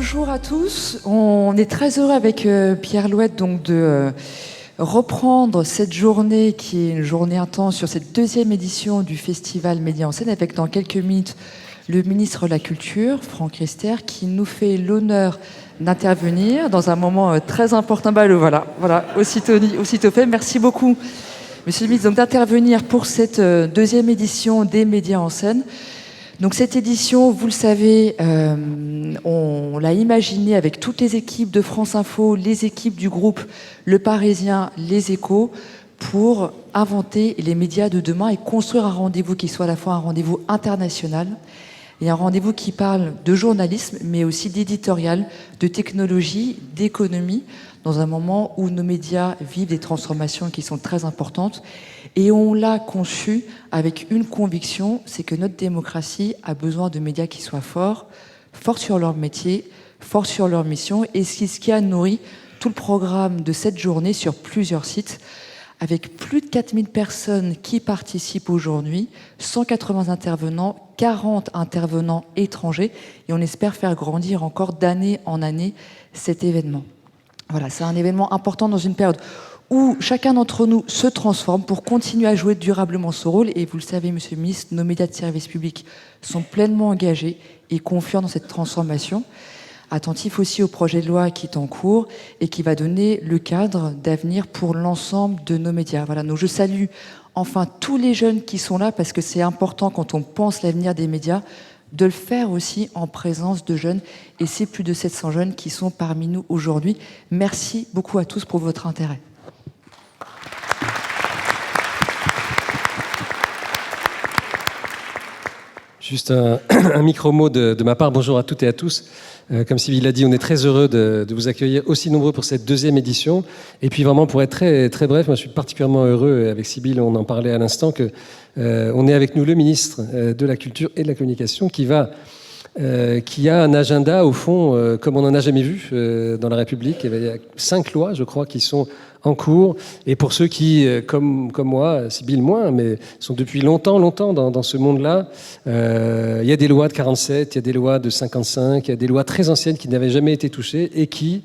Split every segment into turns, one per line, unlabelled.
bonjour à tous. On est très heureux avec Pierre Louette donc, de reprendre cette journée qui est une journée intense sur cette deuxième édition du Festival Média en scène avec dans quelques minutes le ministre de la Culture, Franck Riester, qui nous fait l'honneur d'intervenir dans un moment très important. Voilà, aussitôt fait. Merci beaucoup, monsieur le ministre, d'intervenir pour cette deuxième édition des Médias en scène. Donc cette édition, vous le savez, on l'a imaginée avec toutes les équipes de France Info, les équipes du groupe Le Parisien, Les Échos, pour inventer les médias de demain et construire un rendez-vous qui soit à la fois un rendez-vous international et un rendez-vous qui parle de journalisme, mais aussi d'éditorial, de technologie, d'économie, dans un moment où nos médias vivent des transformations qui sont très importantes. Et on l'a conçu avec une conviction, c'est que notre démocratie a besoin de médias qui soient forts sur leur métier, forts sur leur mission, et c'est ce qui a nourri tout le programme de cette journée sur plusieurs sites, avec plus de 4000 personnes qui participent aujourd'hui, 180 intervenants, 40 intervenants étrangers, et on espère faire grandir encore d'année en année cet événement. Voilà, c'est un événement important dans une période où chacun d'entre nous se transforme pour continuer à jouer durablement ce rôle. Et vous le savez, monsieur le ministre, nos médias de service public sont pleinement engagés et confiants dans cette transformation. Attentifs aussi au projet de loi qui est en cours et qui va donner le cadre d'avenir pour l'ensemble de nos médias. Voilà, donc je salue enfin tous les jeunes qui sont là parce que c'est important quand on pense l'avenir des médias de le faire aussi en présence de jeunes. Et c'est plus de 700 jeunes qui sont parmi nous aujourd'hui. Merci beaucoup à tous pour votre intérêt.
Juste un micro-mot de ma part. Bonjour à toutes et à tous. Comme Sybille l'a dit, on est très heureux de vous accueillir aussi nombreux pour cette deuxième édition. Et puis vraiment, pour être très, très bref, moi je suis particulièrement heureux, avec Sybille, on en parlait à l'instant, que on est avec nous le ministre de la Culture et de la Communication qui a un agenda, au fond, comme on n'en a jamais vu dans la République. Il y a 5 lois, je crois, qui sont en cours. Et pour ceux qui, comme moi, Sybille moins, mais sont depuis longtemps dans ce monde-là, il y a des lois de 47, il y a des lois de 55, il y a des lois très anciennes qui n'avaient jamais été touchées et qui,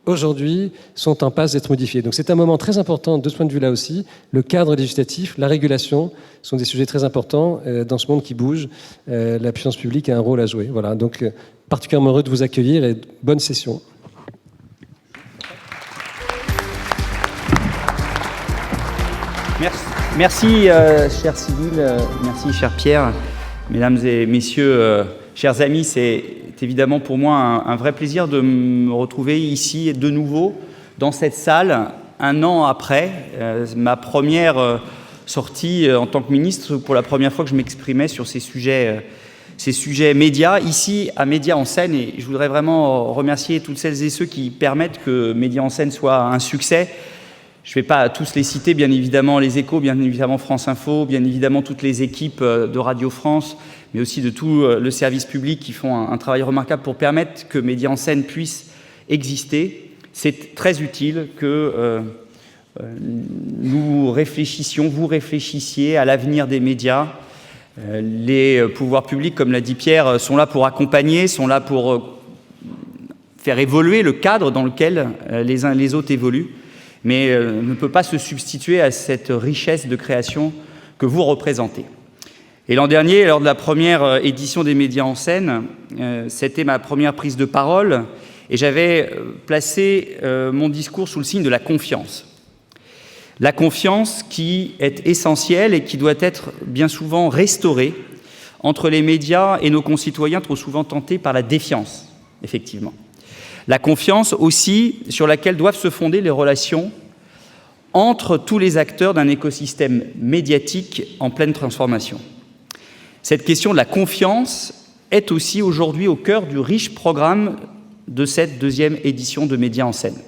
aujourd'hui, sont en passe d'être modifiées. Donc c'est un moment très important de ce point de vue-là aussi. Le cadre législatif, la régulation sont des sujets très importants dans ce monde qui bouge. La puissance publique a un rôle à jouer. Voilà, donc particulièrement heureux de vous accueillir et bonne session.
Merci, chère Sybille, merci, cher Pierre, mesdames et messieurs, chers amis, c'est évidemment pour moi un vrai plaisir de me retrouver ici de nouveau dans cette salle, un an après ma première sortie en tant que ministre, pour la première fois que je m'exprimais sur ces sujets médias, ici à Médias en scène. Et je voudrais vraiment remercier toutes celles et ceux qui permettent que Médias en scène soit un succès. Je ne vais pas tous les citer, bien évidemment Les Échos, bien évidemment France Info, bien évidemment toutes les équipes de Radio France, mais aussi de tout le service public qui font un travail remarquable pour permettre que Médias en scène puisse exister. C'est très utile que nous réfléchissions, vous réfléchissiez à l'avenir des médias. Les pouvoirs publics, comme l'a dit Pierre, sont là pour accompagner, sont là pour faire évoluer le cadre dans lequel les uns et les autres évoluent, mais ne peut pas se substituer à cette richesse de création que vous représentez. Et l'an dernier, lors de la première édition des Médias en scène, c'était ma première prise de parole et j'avais placé mon discours sous le signe de la confiance. La confiance qui est essentielle et qui doit être bien souvent restaurée entre les médias et nos concitoyens trop souvent tentés par la défiance, effectivement. La confiance aussi sur laquelle doivent se fonder les relations entre tous les acteurs d'un écosystème médiatique en pleine transformation. Cette question de la confiance est aussi aujourd'hui au cœur du riche programme de cette deuxième édition de Médias en scène.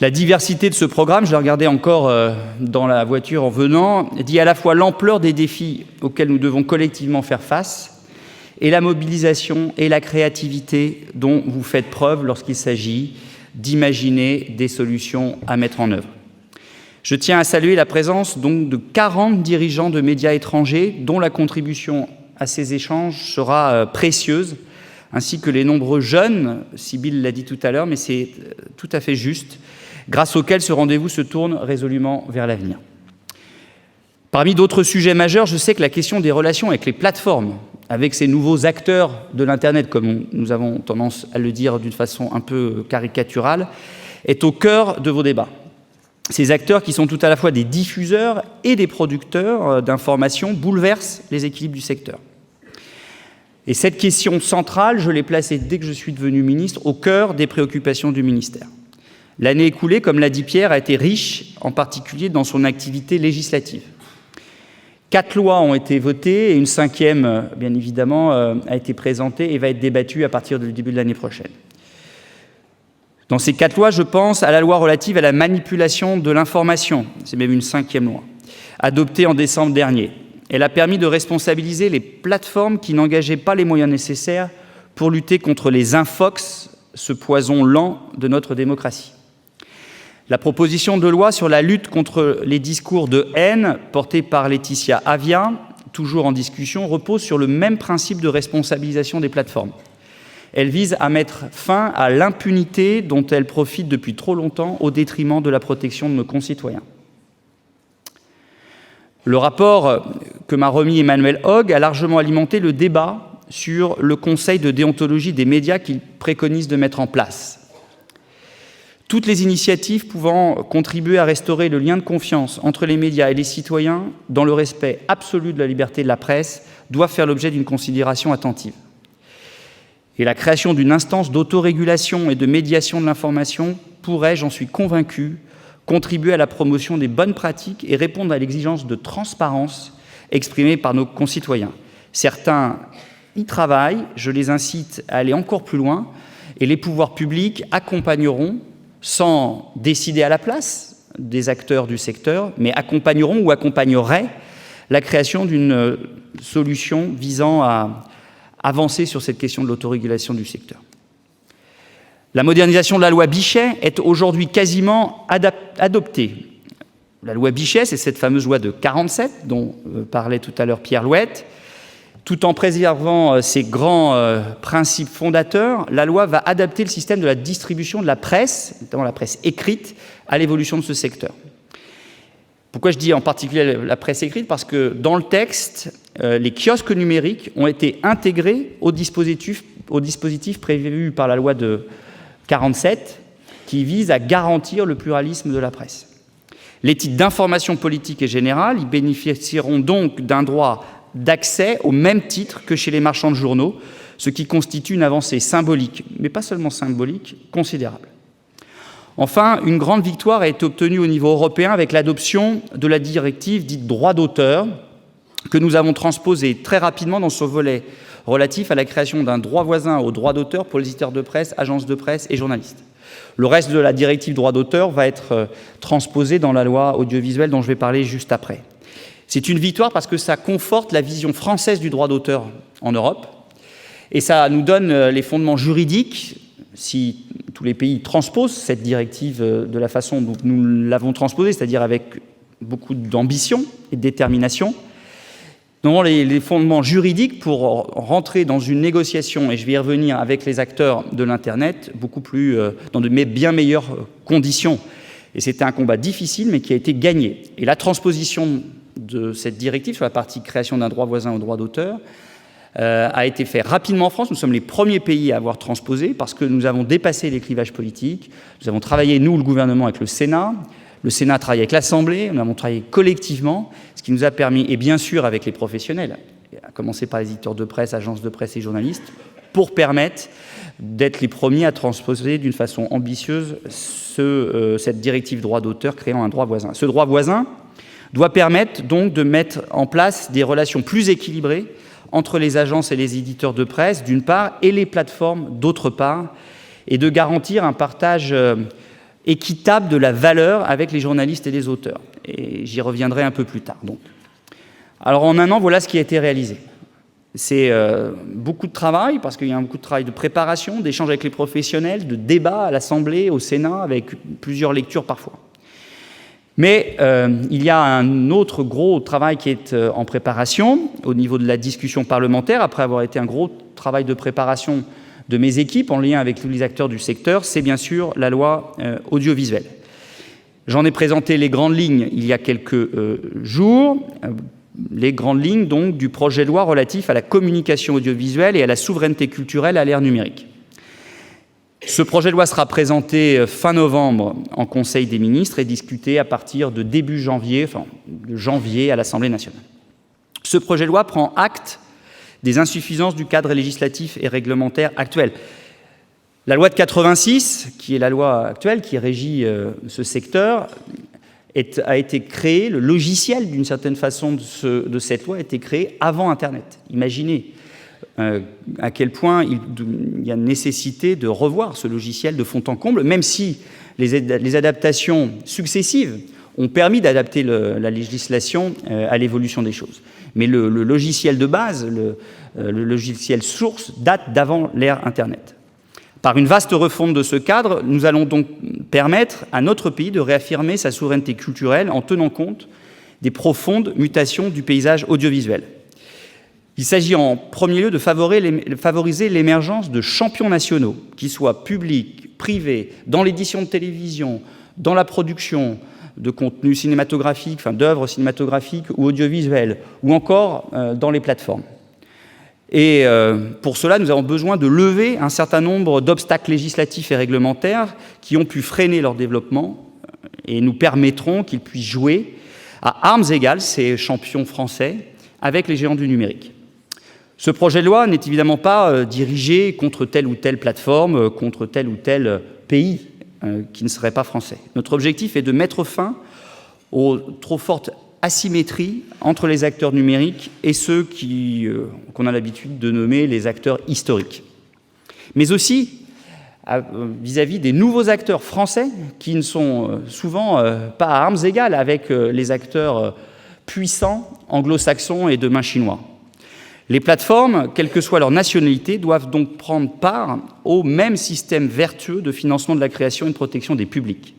La diversité de ce programme, je l'ai regardé encore dans la voiture en venant, dit à la fois l'ampleur des défis auxquels nous devons collectivement faire face et la mobilisation et la créativité dont vous faites preuve lorsqu'il s'agit d'imaginer des solutions à mettre en œuvre. Je tiens à saluer la présence donc de 40 dirigeants de médias étrangers dont la contribution à ces échanges sera précieuse, ainsi que les nombreux jeunes, Sybille l'a dit tout à l'heure, mais c'est tout à fait juste, grâce auxquels ce rendez-vous se tourne résolument vers l'avenir. Parmi d'autres sujets majeurs, je sais que la question des relations avec les plateformes, avec ces nouveaux acteurs de l'Internet, comme nous avons tendance à le dire d'une façon un peu caricaturale, est au cœur de vos débats. Ces acteurs qui sont tout à la fois des diffuseurs et des producteurs d'informations bouleversent les équilibres du secteur. Et cette question centrale, je l'ai placée dès que je suis devenu ministre au cœur des préoccupations du ministère. L'année écoulée, comme l'a dit Pierre, a été riche, en particulier dans son activité législative. 4 lois ont été votées et une 5e, bien évidemment, a été présentée et va être débattue à partir du début de l'année prochaine. Dans ces 4 lois, je pense à la loi relative à la manipulation de l'information, c'est même une 5e loi, adoptée en décembre dernier. Elle a permis de responsabiliser les plateformes qui n'engageaient pas les moyens nécessaires pour lutter contre les infox, ce poison lent de notre démocratie. La proposition de loi sur la lutte contre les discours de haine, portée par Laetitia Avia, toujours en discussion, repose sur le même principe de responsabilisation des plateformes. Elle vise à mettre fin à l'impunité dont elles profitent depuis trop longtemps au détriment de la protection de nos concitoyens. Le rapport que m'a remis Emmanuel Hoog a largement alimenté le débat sur le conseil de déontologie des médias qu'il préconise de mettre en place. Toutes les initiatives pouvant contribuer à restaurer le lien de confiance entre les médias et les citoyens dans le respect absolu de la liberté de la presse doivent faire l'objet d'une considération attentive. Et la création d'une instance d'autorégulation et de médiation de l'information pourrait, j'en suis convaincu, contribuer à la promotion des bonnes pratiques et répondre à l'exigence de transparence exprimée par nos concitoyens. Certains y travaillent, je les incite à aller encore plus loin, et les pouvoirs publics accompagneront, sans décider à la place des acteurs du secteur, mais accompagneront ou accompagneraient la création d'une solution visant à avancer sur cette question de l'autorégulation du secteur. La modernisation de la loi Bichet est aujourd'hui quasiment adoptée. La loi Bichet, c'est cette fameuse loi de 1947 dont parlait tout à l'heure Pierre Louette. Tout en préservant ses grands principes fondateurs, la loi va adapter le système de la distribution de la presse, notamment la presse écrite, à l'évolution de ce secteur. Pourquoi je dis en particulier la presse écrite? Parce que dans le texte, les kiosques numériques ont été intégrés au dispositif prévu par la loi de 1947 qui vise à garantir le pluralisme de la presse. Les titres d'information politique et générale, ils bénéficieront donc d'un droit d'accès au même titre que chez les marchands de journaux, ce qui constitue une avancée symbolique, mais pas seulement symbolique, considérable. Enfin, une grande victoire a été obtenue au niveau européen avec l'adoption de la directive dite droit d'auteur, que nous avons transposée très rapidement dans son volet relatif à la création d'un droit voisin au droit d'auteur pour les éditeurs de presse, agences de presse et journalistes. Le reste de la directive droit d'auteur va être transposé dans la loi audiovisuelle dont je vais parler juste après. C'est une victoire parce que ça conforte la vision française du droit d'auteur en Europe et ça nous donne les fondements juridiques, si tous les pays transposent cette directive de la façon dont nous l'avons transposée, c'est-à-dire avec beaucoup d'ambition et de détermination, nous avons les fondements juridiques pour rentrer dans une négociation, et je vais y revenir, avec les acteurs de l'Internet, beaucoup plus, dans de bien meilleures conditions. Et c'était un combat difficile, mais qui a été gagné. Et la transposition de cette directive sur la partie création d'un droit voisin au droit d'auteur a été faite rapidement en France. Nous sommes les premiers pays à avoir transposé parce que nous avons dépassé les clivages politiques. Nous avons travaillé, nous, le gouvernement, avec le Sénat. Le Sénat a travaillé avec l'Assemblée, nous avons travaillé collectivement, ce qui nous a permis, et bien sûr avec les professionnels, à commencer par les éditeurs de presse, agences de presse et journalistes, pour permettre d'être les premiers à transposer d'une façon ambitieuse cette directive droit d'auteur créant un droit voisin. Ce droit voisin doit permettre donc de mettre en place des relations plus équilibrées entre les agences et les éditeurs de presse, d'une part, et les plateformes, d'autre part, et de garantir un partage équitable de la valeur avec les journalistes et les auteurs. Et j'y reviendrai un peu plus tard. Donc. Alors en un an, voilà ce qui a été réalisé. C'est beaucoup de travail, parce qu'il y a beaucoup de travail de préparation, d'échange avec les professionnels, de débat à l'Assemblée, au Sénat, avec plusieurs lectures parfois. Mais il y a un autre gros travail qui est en préparation, au niveau de la discussion parlementaire, après avoir été un gros travail de préparation de mes équipes, en lien avec tous les acteurs du secteur, c'est bien sûr la loi audiovisuelle. J'en ai présenté les grandes lignes il y a quelques jours, les grandes lignes donc du projet de loi relatif à la communication audiovisuelle et à la souveraineté culturelle à l'ère numérique. Ce projet de loi sera présenté fin novembre en Conseil des ministres et discuté à partir de début janvier, de janvier à l'Assemblée nationale. Ce projet de loi prend acte des insuffisances du cadre législatif et réglementaire actuel. La loi de 86, qui est la loi actuelle qui régit ce secteur, a été créé, le logiciel d'une certaine façon de cette loi a été créé avant Internet. Imaginez à quel point il y a nécessité de revoir ce logiciel de fond en comble, même si les adaptations successives ont permis d'adapter la législation à l'évolution des choses. Mais le logiciel de base, le logiciel source, date d'avant l'ère Internet. Par une vaste refonte de ce cadre, nous allons donc permettre à notre pays de réaffirmer sa souveraineté culturelle en tenant compte des profondes mutations du paysage audiovisuel. Il s'agit en premier lieu de favoriser l'émergence de champions nationaux, qu'ils soient publics, privés, dans l'édition de télévision, dans la production de contenus cinématographiques, d'œuvres cinématographiques ou audiovisuelles, ou encore dans les plateformes. Et pour cela, nous avons besoin de lever un certain nombre d'obstacles législatifs et réglementaires qui ont pu freiner leur développement et nous permettront qu'ils puissent jouer à armes égales, ces champions français, avec les géants du numérique. Ce projet de loi n'est évidemment pas dirigé contre telle ou telle plateforme, contre tel ou tel pays qui ne serait pas français. Notre objectif est de mettre fin aux trop fortes asymétries entre les acteurs numériques et ceux qu'on a l'habitude de nommer les acteurs historiques. Mais aussi vis-à-vis des nouveaux acteurs français qui ne sont souvent pas à armes égales avec les acteurs puissants anglo-saxons et de main chinois. Les plateformes, quelle que soit leur nationalité, doivent donc prendre part au même système vertueux de financement de la création et de protection des publics.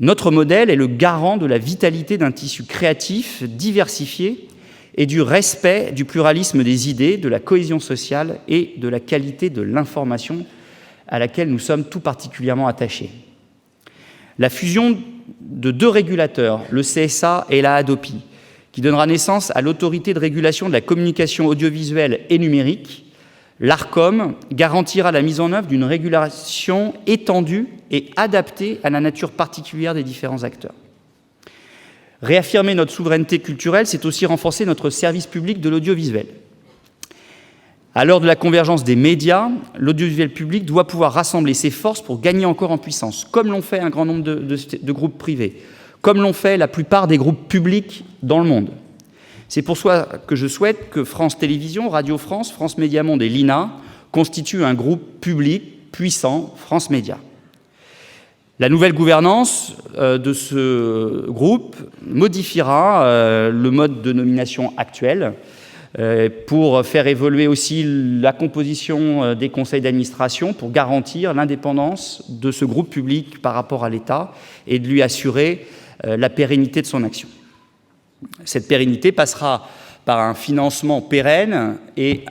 Notre modèle est le garant de la vitalité d'un tissu créatif diversifié et du respect du pluralisme des idées, de la cohésion sociale et de la qualité de l'information à laquelle nous sommes tout particulièrement attachés. La fusion de deux régulateurs, le CSA et la Hadopi, qui donnera naissance à l'autorité de régulation de la communication audiovisuelle et numérique, l'ARCOM garantira la mise en œuvre d'une régulation étendue et adaptée à la nature particulière des différents acteurs. Réaffirmer notre souveraineté culturelle, c'est aussi renforcer notre service public de l'audiovisuel. À l'heure de la convergence des médias, l'audiovisuel public doit pouvoir rassembler ses forces pour gagner encore en puissance, comme l'ont fait un grand nombre de groupes privés, comme l'ont fait la plupart des groupes publics dans le monde. C'est pour cela que je souhaite que France Télévisions, Radio France, France Médias Monde et l'INA constituent un groupe public puissant, France Médias. La nouvelle gouvernance de ce groupe modifiera le mode de nomination actuel pour faire évoluer aussi la composition des conseils d'administration pour garantir l'indépendance de ce groupe public par rapport à l'État et de lui assurer la pérennité de son action. Cette pérennité passera par un financement pérenne et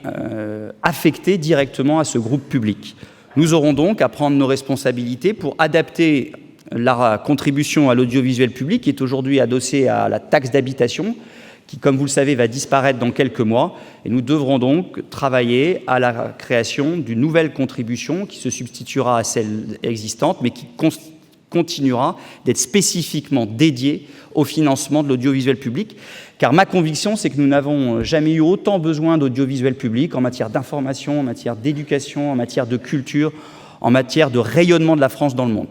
affecté directement à ce groupe public. Nous aurons donc à prendre nos responsabilités pour adapter la contribution à l'audiovisuel public, qui est aujourd'hui adossée à la taxe d'habitation, qui, comme vous le savez, va disparaître dans quelques mois. Et nous devrons donc travailler à la création d'une nouvelle contribution qui se substituera à celle existante, mais qui continuera d'être spécifiquement dédiée au financement de l'audiovisuel public, car ma conviction, c'est que nous n'avons jamais eu autant besoin d'audiovisuel public en matière d'information, en matière d'éducation, en matière de culture, en matière de rayonnement de la France dans le monde.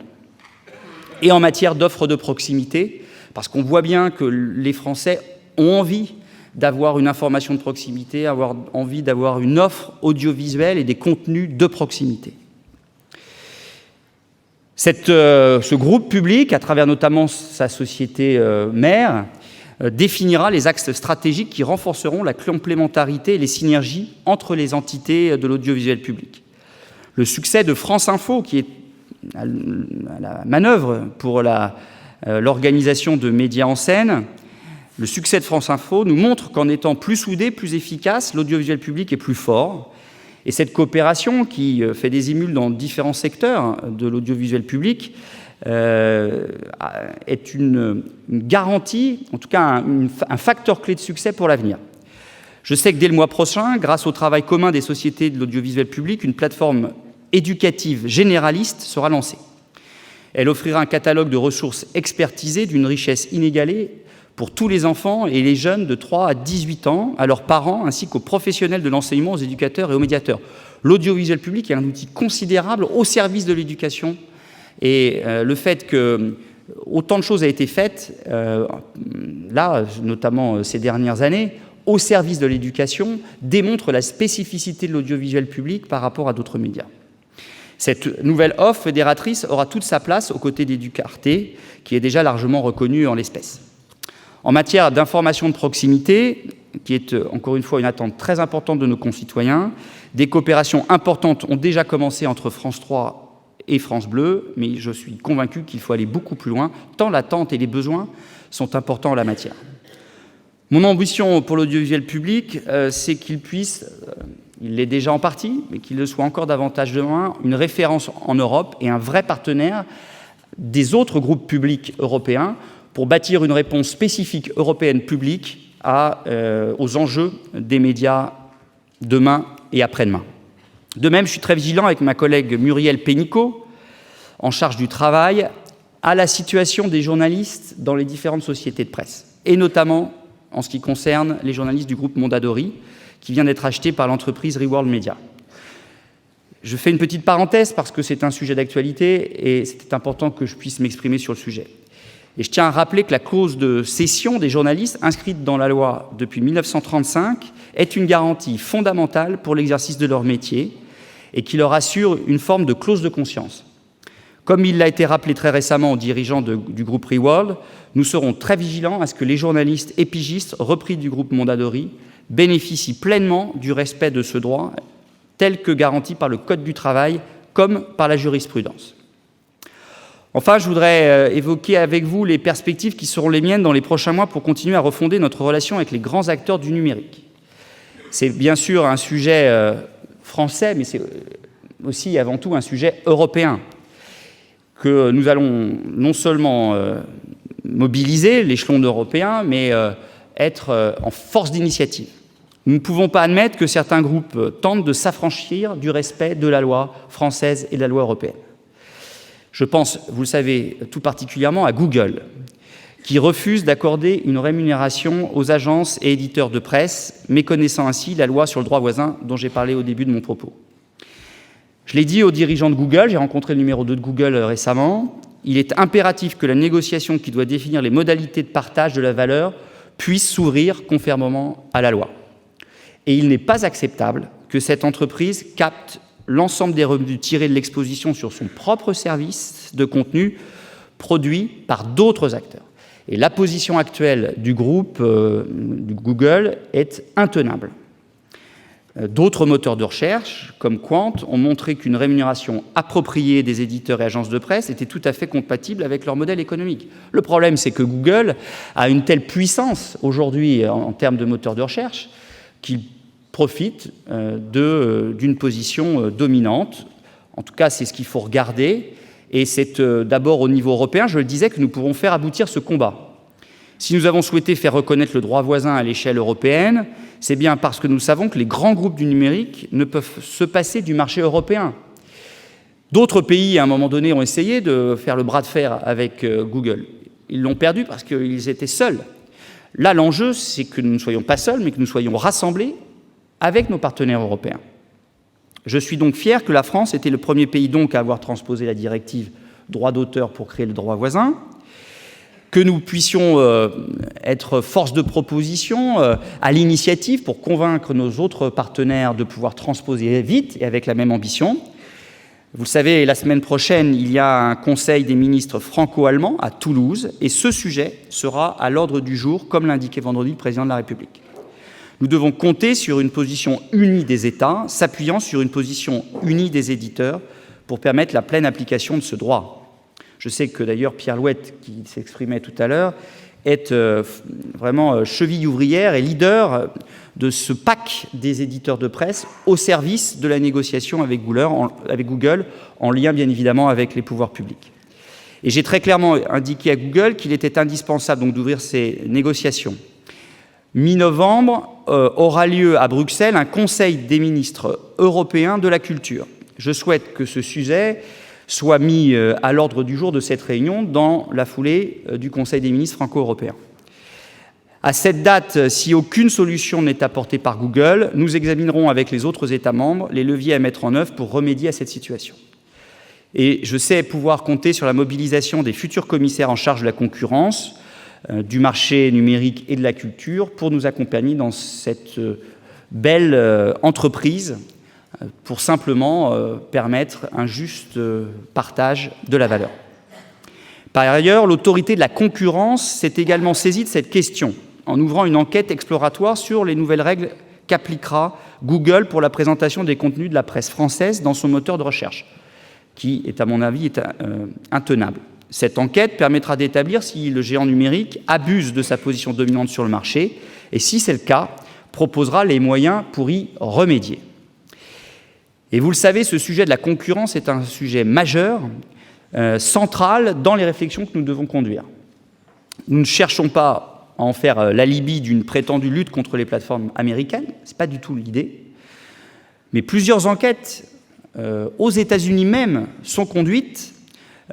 Et en matière d'offres de proximité, parce qu'on voit bien que les Français ont envie d'avoir une information de proximité, avoir envie d'avoir une offre audiovisuelle et des contenus de proximité. Ce groupe public, à travers notamment sa société mère, définira les axes stratégiques qui renforceront la complémentarité et les synergies entre les entités de l'audiovisuel public. Le succès de France Info, qui est à la manœuvre pour l'organisation de médias en scène, le succès de France Info nous montre qu'en étant plus soudés, plus efficaces, l'audiovisuel public est plus fort. Et cette coopération, qui fait des émules dans différents secteurs de l'audiovisuel public, est une garantie, en tout cas un facteur clé de succès pour l'avenir. Je sais que dès le mois prochain, grâce au travail commun des sociétés de l'audiovisuel public, une plateforme éducative généraliste sera lancée. Elle offrira un catalogue de ressources expertisées d'une richesse inégalée pour tous les enfants et les jeunes de 3 à 18 ans, à leurs parents, ainsi qu'aux professionnels de l'enseignement, aux éducateurs et aux médiateurs. L'audiovisuel public est un outil considérable au service de l'éducation. Et le fait que autant de choses aient été faites, là, notamment ces dernières années, au service de l'éducation, démontre la spécificité de l'audiovisuel public par rapport à d'autres médias. Cette nouvelle offre fédératrice aura toute sa place aux côtés d'Educarte, qui est déjà largement reconnue en l'espèce. En matière d'information de proximité, qui est encore une fois une attente très importante de nos concitoyens, des coopérations importantes ont déjà commencé entre France 3 et France Bleu, mais je suis convaincu qu'il faut aller beaucoup plus loin, tant l'attente et les besoins sont importants en la matière. Mon ambition pour l'audiovisuel public, c'est qu'il puisse, il l'est déjà en partie, mais qu'il le soit encore davantage demain, une référence en Europe et un vrai partenaire des autres groupes publics européens pour bâtir une réponse spécifique européenne publique aux enjeux des médias demain et après-demain. De même, je suis très vigilant avec ma collègue Muriel Pénicaud, en charge du travail, à la situation des journalistes dans les différentes sociétés de presse, et notamment en ce qui concerne les journalistes du groupe Mondadori, qui vient d'être acheté par l'entreprise Reworld Media. Je fais une petite parenthèse parce que c'est un sujet d'actualité et c'était important que je puisse m'exprimer sur le sujet. Et je tiens à rappeler que la clause de cession des journalistes inscrite dans la loi depuis 1935 est une garantie fondamentale pour l'exercice de leur métier et qui leur assure une forme de clause de conscience. Comme il a été rappelé très récemment aux dirigeants du groupe Reworld, nous serons très vigilants à ce que les journalistes et pigistes repris du groupe Mondadori bénéficient pleinement du respect de ce droit, tel que garanti par le Code du travail comme par la jurisprudence. Enfin, je voudrais évoquer avec vous les perspectives qui seront les miennes dans les prochains mois pour continuer à refonder notre relation avec les grands acteurs du numérique. C'est bien sûr un sujet français, mais c'est aussi et avant tout un sujet européen que nous allons non seulement mobiliser l'échelon européen, mais être en force d'initiative. Nous ne pouvons pas admettre que certains groupes tentent de s'affranchir du respect de la loi française et de la loi européenne. Je pense, vous le savez, tout particulièrement à Google, qui refuse d'accorder une rémunération aux agences et éditeurs de presse, méconnaissant ainsi la loi sur le droit voisin dont j'ai parlé au début de mon propos. Je l'ai dit aux dirigeants de Google, j'ai rencontré le numéro 2 de Google récemment, il est impératif que la négociation qui doit définir les modalités de partage de la valeur puisse s'ouvrir conformément à la loi. Et il n'est pas acceptable que cette entreprise capte l'ensemble des revenus tirés de l'exposition sur son propre service de contenu produit par d'autres acteurs. Et la position actuelle du groupe du Google est intenable. D'autres moteurs de recherche, comme Quant, ont montré qu'une rémunération appropriée des éditeurs et agences de presse était tout à fait compatible avec leur modèle économique. Le problème, c'est que Google a une telle puissance aujourd'hui en termes de moteurs de recherche qu'il profite d'une position dominante. En tout cas, c'est ce qu'il faut regarder. Et c'est d'abord au niveau européen, je le disais, que nous pourrons faire aboutir ce combat. Si nous avons souhaité faire reconnaître le droit voisin à l'échelle européenne, c'est bien parce que nous savons que les grands groupes du numérique ne peuvent se passer du marché européen. D'autres pays, à un moment donné, ont essayé de faire le bras de fer avec Google. Ils l'ont perdu parce qu'ils étaient seuls. Là, l'enjeu, c'est que nous ne soyons pas seuls, mais que nous soyons rassemblés avec nos partenaires européens. Je suis donc fier que la France était le premier pays donc à avoir transposé la directive droit d'auteur pour créer le droit voisin, que nous puissions être force de proposition à l'initiative pour convaincre nos autres partenaires de pouvoir transposer vite et avec la même ambition. Vous le savez, la semaine prochaine, il y a un conseil des ministres franco-allemands à Toulouse et ce sujet sera à l'ordre du jour, comme l'indiquait vendredi le président de la République. Nous devons compter sur une position unie des États, s'appuyant sur une position unie des éditeurs pour permettre la pleine application de ce droit. Je sais que d'ailleurs Pierre Louette, qui s'exprimait tout à l'heure, est vraiment cheville ouvrière et leader de ce pack des éditeurs de presse au service de la négociation avec Google, en lien bien évidemment avec les pouvoirs publics. Et j'ai très clairement indiqué à Google qu'il était indispensable donc d'ouvrir ces négociations. Mi-novembre aura lieu à Bruxelles un Conseil des ministres européens de la culture. Je souhaite que ce sujet soit mis à l'ordre du jour de cette réunion dans la foulée du Conseil des ministres franco-européens. À cette date, si aucune solution n'est apportée par Google, nous examinerons avec les autres États membres les leviers à mettre en œuvre pour remédier à cette situation. Et je sais pouvoir compter sur la mobilisation des futurs commissaires en charge de la concurrence, du marché numérique et de la culture pour nous accompagner dans cette belle entreprise pour simplement permettre un juste partage de la valeur. Par ailleurs, l'autorité de la concurrence s'est également saisie de cette question en ouvrant une enquête exploratoire sur les nouvelles règles qu'appliquera Google pour la présentation des contenus de la presse française dans son moteur de recherche, qui est, à mon avis, intenable. Cette enquête permettra d'établir si le géant numérique abuse de sa position dominante sur le marché et, si c'est le cas, proposera les moyens pour y remédier. Et vous le savez, ce sujet de la concurrence est un sujet majeur, central dans les réflexions que nous devons conduire. Nous ne cherchons pas à en faire l'alibi d'une prétendue lutte contre les plateformes américaines, ce n'est pas du tout l'idée, mais plusieurs enquêtes aux États-Unis même sont conduites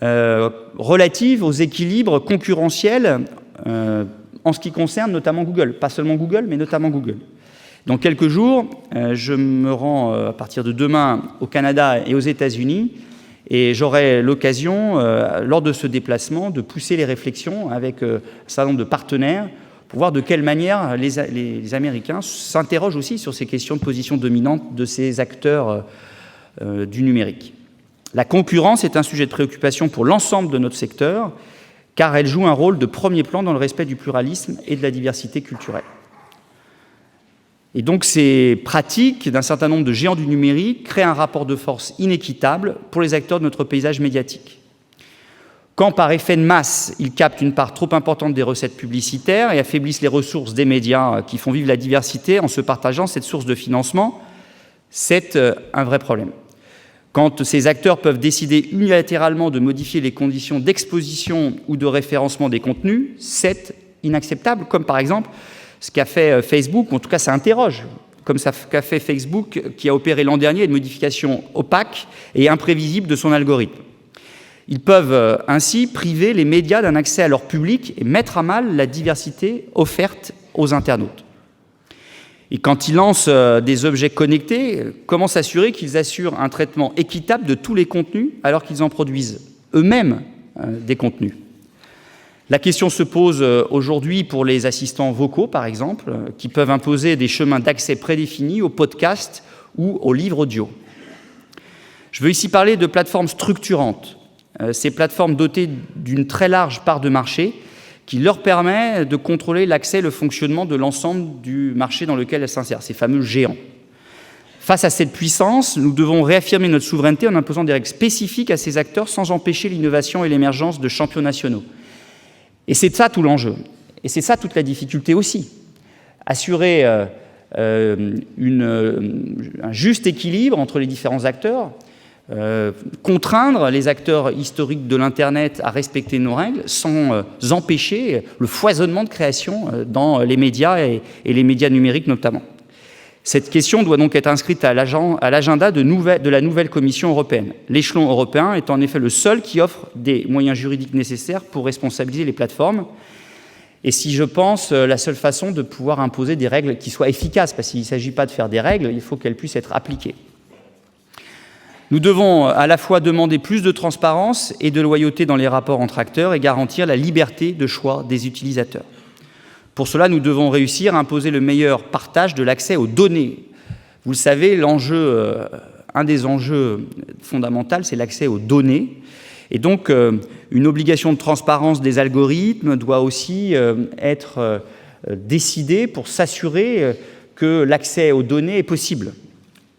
relatives aux équilibres concurrentiels en ce qui concerne notamment Google, pas seulement Google, mais notamment Google. Dans quelques jours, je me rends à partir de demain au Canada et aux États-Unis et j'aurai l'occasion, lors de ce déplacement, de pousser les réflexions avec un certain nombre de partenaires pour voir de quelle manière les Américains s'interrogent aussi sur ces questions de position dominante de ces acteurs du numérique. La concurrence est un sujet de préoccupation pour l'ensemble de notre secteur, car elle joue un rôle de premier plan dans le respect du pluralisme et de la diversité culturelle. Et donc ces pratiques d'un certain nombre de géants du numérique créent un rapport de force inéquitable pour les acteurs de notre paysage médiatique. Quand par effet de masse, ils captent une part trop importante des recettes publicitaires et affaiblissent les ressources des médias qui font vivre la diversité en se partageant cette source de financement, c'est un vrai problème. Quand ces acteurs peuvent décider unilatéralement de modifier les conditions d'exposition ou de référencement des contenus, c'est inacceptable, comme par exemple ce qu'a fait Facebook, ou en tout cas ça interroge, comme ce qu'a fait Facebook qui a opéré l'an dernier une modification opaque et imprévisible de son algorithme. Ils peuvent ainsi priver les médias d'un accès à leur public et mettre à mal la diversité offerte aux internautes. Et quand ils lancent des objets connectés, comment s'assurer qu'ils assurent un traitement équitable de tous les contenus alors qu'ils en produisent eux-mêmes des contenus ? La question se pose aujourd'hui pour les assistants vocaux, par exemple, qui peuvent imposer des chemins d'accès prédéfinis aux podcasts ou aux livres audio. Je veux ici parler de plateformes structurantes, ces plateformes dotées d'une très large part de marché qui leur permet de contrôler l'accès et le fonctionnement de l'ensemble du marché dans lequel elles s'insèrent, ces fameux géants. Face à cette puissance, nous devons réaffirmer notre souveraineté en imposant des règles spécifiques à ces acteurs sans empêcher l'innovation et l'émergence de champions nationaux. Et c'est ça tout l'enjeu. Et c'est ça toute la difficulté aussi. Assurer un juste équilibre entre les différents acteurs, contraindre les acteurs historiques de l'Internet à respecter nos règles sans empêcher le foisonnement de création dans les médias et les médias numériques notamment. Cette question doit donc être inscrite à l'agenda de la nouvelle Commission européenne. L'échelon européen est en effet le seul qui offre des moyens juridiques nécessaires pour responsabiliser les plateformes. Et si je pense, la seule façon de pouvoir imposer des règles qui soient efficaces, parce qu'il ne s'agit pas de faire des règles, il faut qu'elles puissent être appliquées. Nous devons à la fois demander plus de transparence et de loyauté dans les rapports entre acteurs et garantir la liberté de choix des utilisateurs. Pour cela, nous devons réussir à imposer le meilleur partage de l'accès aux données. Vous le savez, un des enjeux fondamentaux, c'est l'accès aux données. Et donc, une obligation de transparence des algorithmes doit aussi être décidée pour s'assurer que l'accès aux données est possible.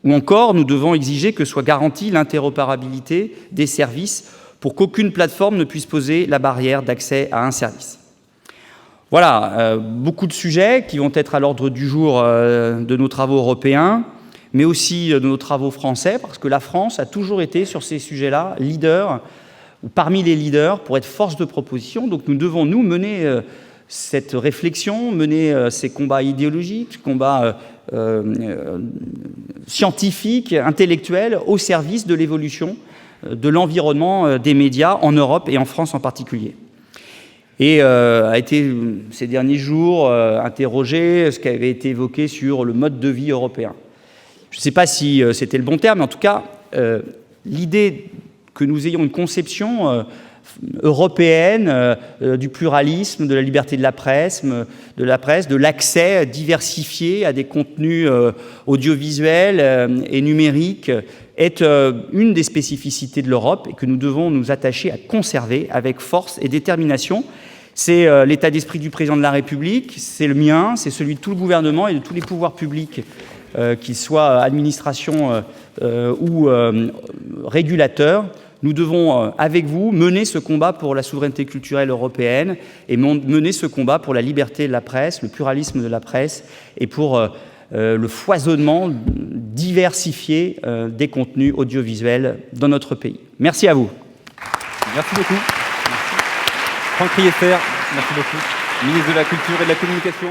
Ou encore, nous devons exiger que soit garantie l'interopérabilité des services pour qu'aucune plateforme ne puisse poser la barrière d'accès à un service. Voilà, beaucoup de sujets qui vont être à l'ordre du jour de nos travaux européens, mais aussi de nos travaux français, parce que la France a toujours été sur ces sujets-là leader, ou parmi les leaders, pour être force de proposition. Donc nous devons, nous, mener cette réflexion, mener ces combats idéologiques, combats scientifiques, intellectuels, au service de l'évolution de l'environnement des médias en Europe et en France en particulier. Et a été, ces derniers jours, interrogé ce qui avait été évoqué sur le mode de vie européen. Je ne sais pas si c'était le bon terme, mais en tout cas, l'idée que nous ayons une conception européenne du pluralisme, de la liberté de la presse, de l'accès diversifié à des contenus audiovisuels et numériques est une des spécificités de l'Europe et que nous devons nous attacher à conserver avec force et détermination. C'est l'état d'esprit du président de la République, c'est le mien, c'est celui de tout le gouvernement et de tous les pouvoirs publics, qu'ils soient administration ou régulateurs. Nous devons, avec vous, mener ce combat pour la souveraineté culturelle européenne et mener ce combat pour la liberté de la presse, le pluralisme de la presse et pour le foisonnement diversifié des contenus audiovisuels dans notre pays. Merci à vous.
Merci beaucoup. Merci. Franck Riester, merci beaucoup. Ministre de la Culture et de la Communication.